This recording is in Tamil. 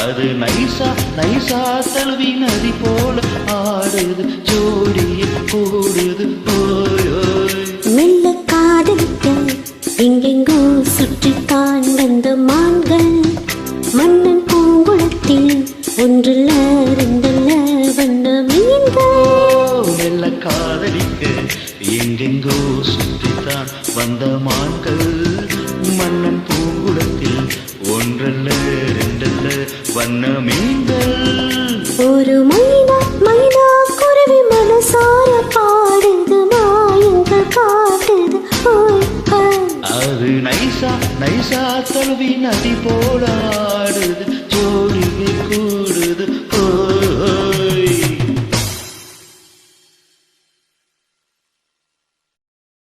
அது நைசா நைசா தழுவி நதி போல ஆடுது ஜோடிய கூடுது மெல்ல காதலிக்க எங்கெங்கோ சுற்றித்தான் வந்த மான்கள் மன்னன் பூங்குளத்தில் ஒன்றில்ல ரெண்டல்ல வந்த மீன்கள். மெல்ல காதலிக்க எங்கெங்கோ சுற்றித்தான் வந்த மான்கள் மன்னன் பூங்குளத்தில் ஒன்றல்ல ரெண்டல்ல வண்ண மீன்கள். ஒரு மைனா மைனா குருவி மனசார பாடுது மாயங்கள் காட்டுது. அது நைசா நைசா தழுவி நதி போல ஆடுது.